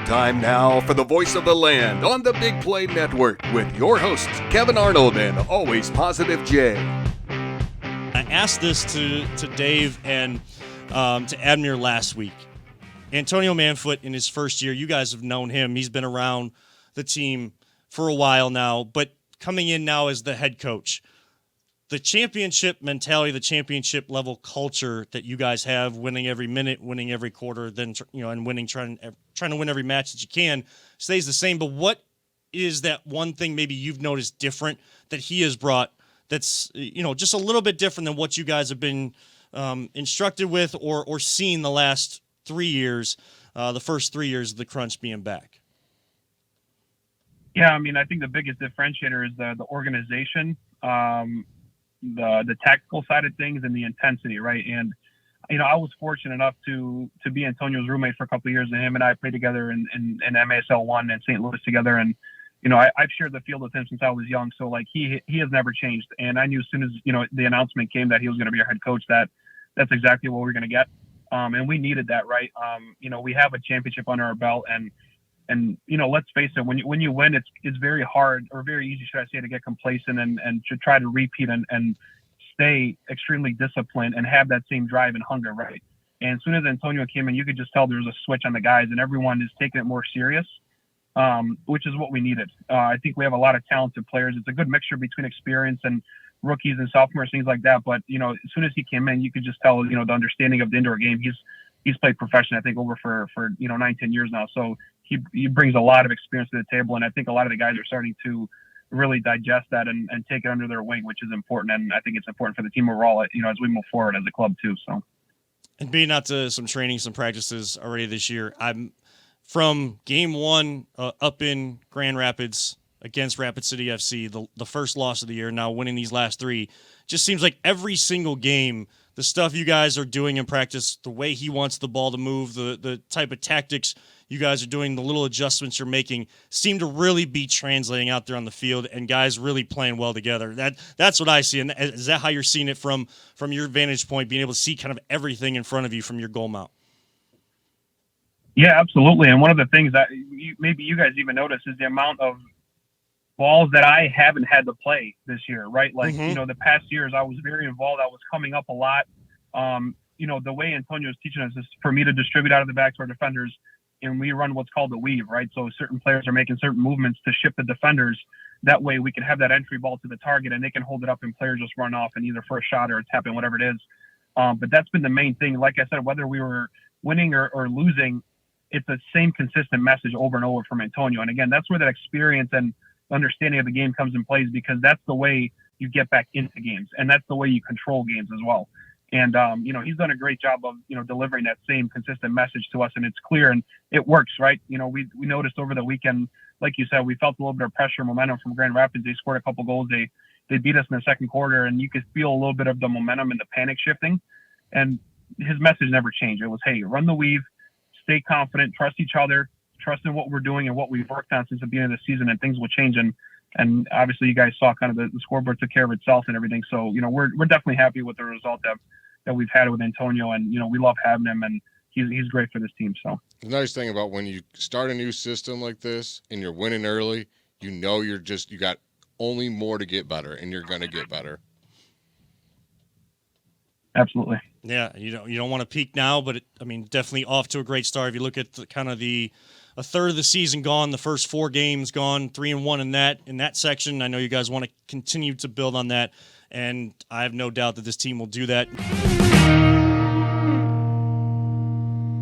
Time now for the voice of the land on the Big Play Network with your hosts, Kevin Arnold and Always Positive Jay. I asked this to Dave and to Admir last week. Antonio Manfoot in his first year, you guys have known him. He's been around the team for a while now, but coming in now as the head coach, the championship mentality, the championship level culture that you guys have, winning every minute, winning every quarter, then and winning, trying to win every match that you can, stays the same. But what is that one thing maybe you've noticed different that he has brought that's just a little bit different than what you guys have been instructed with or seen the last 3 years, the first 3 years of the Crunch being back? Yeah, I mean, I think the biggest differentiator is the organization, the tactical side of things, and the intensity, right? And I was fortunate enough to be Antonio's roommate for a couple of years, and him and I played together in MASL 1 in St. Louis together, and I've shared the field with him since I was young, so like he has never changed. And I knew as soon as the announcement came that he was going to be our head coach, that's exactly what we're going to get, and we needed that, right? We have a championship under our belt, and let's face it, when you win, it's very hard, or very easy, should I say, to get complacent and to try to repeat and stay extremely disciplined and have that same drive and hunger, right? And as soon as Antonio came in, you could just tell there was a switch on the guys, and everyone is taking it more serious, which is what we needed. I think we have a lot of talented players. It's a good mixture between experience and rookies and sophomores, things like that. But as soon as he came in, you could just tell the understanding of the indoor game. He's played professionally, I think, over for 9-10 years now. So he brings a lot of experience to the table, and I think a lot of the guys are starting to really digest that and take it under their wing, which is important. And I think it's important for the team overall, as we move forward as a club too. So, and being out to some training, some practices already this year, I'm from game one up in Grand Rapids against Rapid City FC, the first loss of the year, now winning these last three. Just seems like every single game, the stuff you guys are doing in practice, the way he wants the ball to move, the type of tactics you guys are doing, the little adjustments you're making, seem to really be translating out there on the field, and guys really playing well together. That's what I see. And is that how you're seeing it from your vantage point, being able to see kind of everything in front of you from your goal mount? Yeah, absolutely. And one of the things that maybe you guys even notice is the amount of balls that I haven't had to play this year, right? Like, the past years I was very involved. I was coming up a lot. The way Antonio is teaching us is for me to distribute out of the back to our defenders, and we run what's called the weave, right? So certain players are making certain movements to shift the defenders. That way we can have that entry ball to the target, and they can hold it up and players just run off and either for a shot or a tap in, whatever it is. But that's been the main thing. Like I said, whether we were winning or losing, it's the same consistent message over and over from Antonio. And again, that's where that experience and understanding of the game comes in place, because that's the way you get back into games, and that's the way you control games as well. And he's done a great job of delivering that same consistent message to us, and it's clear and it works, right? We noticed over the weekend, like you said, we felt a little bit of pressure, momentum from Grand Rapids. They scored a couple goals. They beat us in the second quarter, and you could feel a little bit of the momentum and the panic shifting. And his message never changed. It was, hey, run the weave, stay confident, trust each other, trust in what we're doing and what we've worked on since the beginning of the season, and things will change. And obviously you guys saw kind of the scoreboard took care of itself and everything. So, we're definitely happy with the result that we've had with Antonio, and, we love having him, and he's great for this team. So the nice thing about when you start a new system like this and you're winning early, you got only more to get better, and you're going to get better. Absolutely. Yeah, you don't want to peak now, but definitely off to a great start. If you look at a third of the season gone, the first 4 games gone, 3-1 in that section. I know you guys want to continue to build on that, and I have no doubt that this team will do that.